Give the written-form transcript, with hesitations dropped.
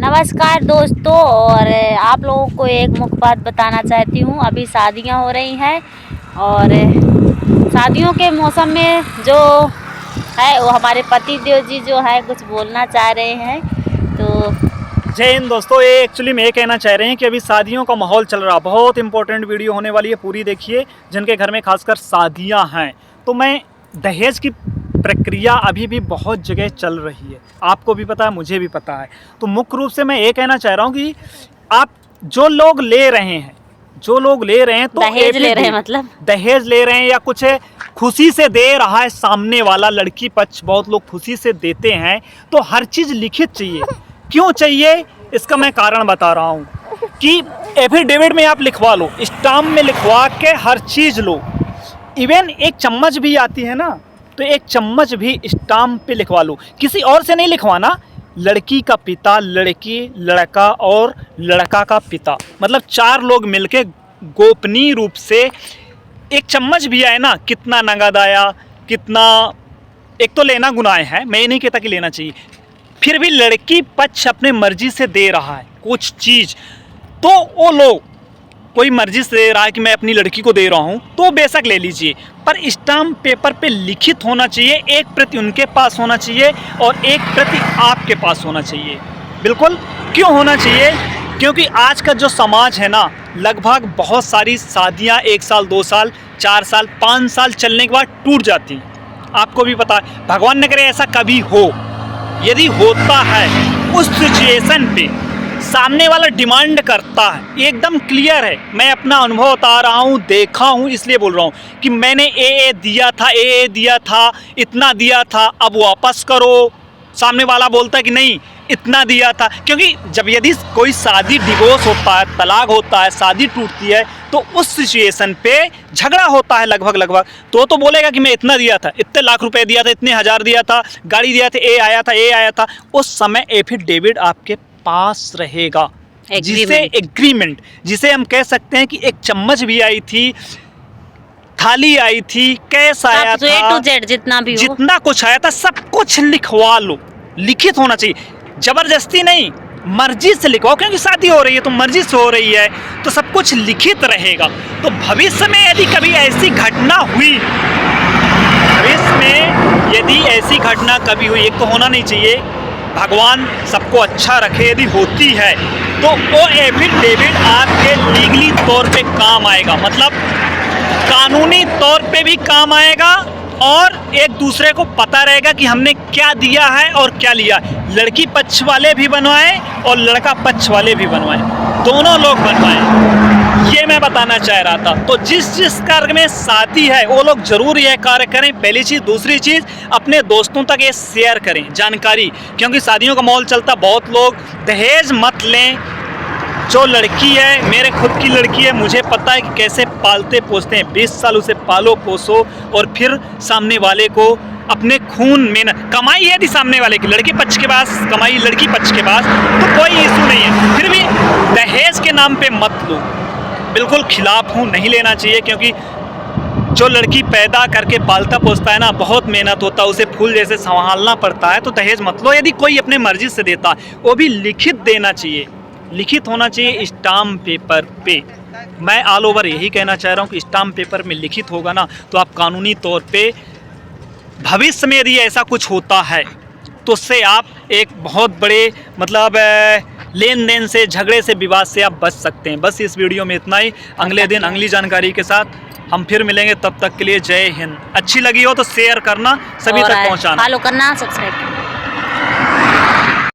नमस्कार दोस्तों, और आप लोगों को एक मुख्य बात बताना चाहती हूँ। अभी शादियाँ हो रही हैं और शादियों के मौसम में जो है वो हमारे पति देव जी जो है कुछ बोलना चाह रहे हैं। तो जय हिंद दोस्तों, ये एक्चुअली में ये कहना चाह रहे हैं कि अभी शादियों का माहौल चल रहा, बहुत इंपॉर्टेंट वीडियो होने वाली है, पूरी देखिए। जिनके घर में खासकर शादियां हैं, तो मैं दहेज की प्रक्रिया अभी भी बहुत जगह चल रही है, आपको भी पता है, मुझे भी पता है। तो मुख्य रूप से मैं ये कहना चाह रहा हूँ कि आप जो लोग ले रहे हैं तो दहेज ले रहे हैं, मतलब दहेज ले रहे हैं या कुछ खुशी से दे रहा है सामने वाला, लड़की पक्ष बहुत लोग खुशी से देते हैं, तो हर चीज़ लिखित चाहिए। क्यों चाहिए इसका मैं कारण बता रहा हूँ कि एफिडेविट में आप लिखवा लो, स्टाम्प में लिखवा के हर चीज़ लो। इवन एक चम्मच भी आती है ना, तो एक चम्मच भी स्टाम्प पे लिखवा लो, किसी और से नहीं लिखवाना। लड़की का पिता, लड़की, लड़का और लड़का का पिता, मतलब 4 लोग मिलके गोपनीय रूप से एक चम्मच भी आए ना, कितना नगद आया, कितना, एक तो लेना गुनाह है, मैं ये नहीं कहता कि लेना चाहिए, फिर भी लड़की पक्ष अपने मर्जी से दे रहा है कुछ चीज़, तो वो लोग कोई मर्जी से दे रहा है कि मैं अपनी लड़की को दे रहा हूँ, तो बेशक ले लीजिए, पर स्टाम्प पेपर पे लिखित होना चाहिए। एक प्रति उनके पास होना चाहिए और एक प्रति आपके पास होना चाहिए। बिल्कुल। क्यों होना चाहिए? क्योंकि आज का जो समाज है ना, लगभग बहुत सारी शादियाँ 1 साल, 2 साल, 4 साल, 5 साल चलने के बाद टूट जाती हैं। आपको भी पता है, भगवान न करे ऐसा कभी हो। यदि होता है, उस सिचुएशन पे सामने वाला डिमांड करता है, एकदम क्लियर है, मैं अपना अनुभव बता रहा हूँ, देखा हूँ, इसलिए बोल रहा हूँ कि मैंने ए दिया था, इतना दिया था, अब वापस करो। सामने वाला बोलता है कि नहीं, इतना दिया था। क्योंकि जब यदि कोई शादी डिवोर्स होता है, तलाक होता है, शादी टूटती है, तो उस सिचुएशन पे झगड़ा होता है लगभग। तो बोलेगा कि मैं इतना दिया था, इतने लाख रुपए दिया था, इतने हज़ार दिया था, गाड़ी दिया था, ए आया था। उस समय एफिडेविट आपके पास रहेगा, जिसे एग्रीमेंट, जिसे हम कह सकते हैं कि एक चम्मच भी आई थी, थाली आई थी, कैश आया था, A to Z जितना भी हो, जितना कुछ आया था, सब कुछ लिखवा लो। लिखित होना चाहिए, जबरदस्ती नहीं, मर्जी से लिखवाओ। क्योंकि शादी हो रही है तो मर्जी से हो रही है, तो सब कुछ लिखित रहेगा। तो भविष्य में यदि कभी ऐसी घटना हुई, एक तो होना नहीं चाहिए, भगवान सबको अच्छा रखे, यदि होती है तो वो एफिडेविट आपके लीगली तौर पे काम आएगा, मतलब कानूनी तौर पे भी काम आएगा, और एक दूसरे को पता रहेगा कि हमने क्या दिया है और क्या लिया। लड़की पक्ष वाले भी बनवाएं और लड़का पक्ष वाले भी बनवाएं, दोनों लोग बनवाएं, ये मैं बताना चाह रहा था। तो जिस कार्य में शादी है वो लोग जरूर यह कार्य करें, पहली चीज़। दूसरी चीज़, अपने दोस्तों तक ये शेयर करें जानकारी, क्योंकि शादियों का माहौल चलता, बहुत लोग दहेज मत लें। जो लड़की है, मेरे खुद की लड़की है, मुझे पता है कि कैसे पालते पोसते हैं। 20 साल उसे पालो पोसो, और फिर सामने वाले को अपने खून मेहनत कमाई है, यदि सामने वाले की लड़की पक्ष के पास कमाई, लड़की पक्ष के पास, तो कोई इशू नहीं है। फिर भी दहेज के नाम पे मत लो, बिल्कुल खिलाफ हूँ, नहीं लेना चाहिए। क्योंकि जो लड़की पैदा करके पालता पोसता है ना, बहुत मेहनत होता है, उसे फूल जैसे संभालना पड़ता है। तो दहेज मत लो। यदि कोई अपने मर्जी से देता है, वो भी लिखित देना चाहिए, लिखित होना चाहिए स्टाम्प पेपर पे। मैं ऑल ओवर यही कहना चाह रहा हूँ कि स्टाम्प पेपर में लिखित होगा ना, तो आप कानूनी तौर पे भविष्य में यदि ऐसा कुछ होता है तो उससे आप एक बहुत बड़े, मतलब लेन देन से, झगड़े से, विवाद से आप बच सकते हैं। बस इस वीडियो में इतना ही। अगले दिन अगली जानकारी के साथ हम फिर मिलेंगे, तब तक के लिए जय हिंद। अच्छी लगी हो तो शेयर करना, सभी तक पहुँचाना, फॉलो करना, सब्सक्राइब करना।